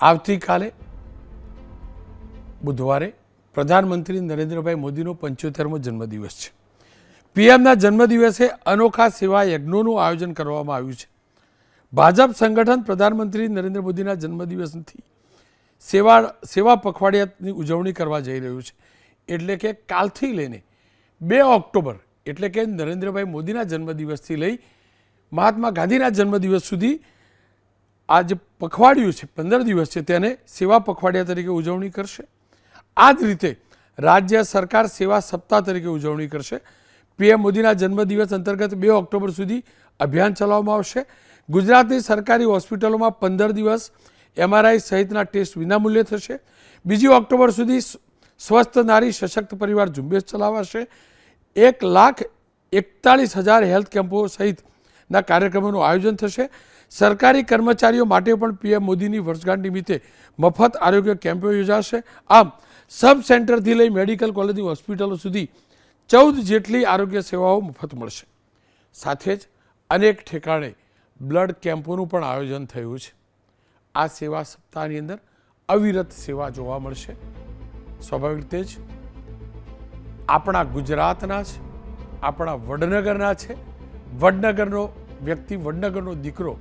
આવતીકાલે બુધવારે પ્રધાનમંત્રી નરેન્દ્રભાઈ મોદીનો 75મો જન્મદિવસ છે. પીએમના જન્મદિવસે અનોખા સેવા યજ્ઞોનું આયોજન કરવામાં આવ્યું છે. ભાજપ સંગઠન પ્રધાનમંત્રી નરેન્દ્ર મોદીના જન્મદિવસથી સેવા પખવાડિયાની ઉજવણી કરવા જઈ રહ્યું છે. એટલે કે કાલથી લઈને 2 ઓક્ટોબર એટલે કે નરેન્દ્રભાઈ મોદીના જન્મદિવસથી લઈ મહાત્મા ગાંધીના જન્મદિવસ સુધી આ જે પખવાડિયું છે 15 દિવસ છે તેને સેવા પખવાડિયા તરીકે ઉજવણી કરશે. આ જ રીતે રાજ્ય સરકાર સેવા સપ્તાહ તરીકે ઉજવણી કરશે. પીએમ મોદીના જન્મદિવસ અંતર્ગત 2 ઓક્ટોબર સુધી અભિયાન ચલાવવામાં આવશે. ગુજરાતની સરકારી હોસ્પિટલોમાં 15 દિવસ MRI સહિતના ટેસ્ટ વિનામૂલ્યે થશે. 2 ઓક્ટોબર સુધી સ્વસ્થ નારી સશક્ત પરિવાર ઝુંબેશ ચલાવાશે. 1,41,000 હેલ્થ કેમ્પો સહિતના કાર્યક્રમોનું આયોજન થશે. સરકારી કર્મચારીઓ માટે પણ પીએમ મોદીની વર્ષગાંઠ નિમિત્તે મફત આરોગ્ય કેમ્પો યોજાશે. આમ સબ સેન્ટરથી લઈ મેડિકલ કોલેજની હોસ્પિટલો સુધી 14 જેટલી આરોગ્ય સેવાઓ મફત મળશે. સાથે જ અનેક ઠેકાણે બ્લડ કેમ્પોનું પણ આયોજન થયું છે. આ સેવા સપ્તાહની અંદર અવિરત સેવા જોવા મળશે. સ્વાભાવિક રીતે જ આપણા ગુજરાતના છે, આપણા વડનગરના છે. વડનગરનો વ્યક્તિ, વડનગરનો દીકરો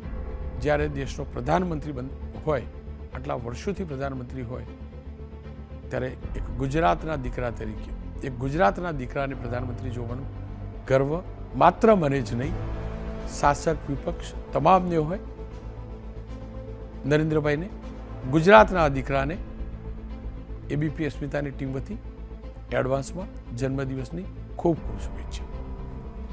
જ્યારે દેશનો પ્રધાનમંત્રી હોય, આટલા વર્ષોથી પ્રધાનમંત્રી હોય, ત્યારે એક ગુજરાતના દીકરા તરીકે એક ગુજરાતના દીકરાને પ્રધાનમંત્રી જોવાનું ગર્વ માત્ર મને જ નહીં, શાસક વિપક્ષ તમામને હોય. નરેન્દ્રભાઈને, ગુજરાતના દીકરાને ABP અસ્મિતાની ટીમ વતી એડવાન્સમાં જન્મદિવસની ખૂબ ખૂબ શુભેચ્છા.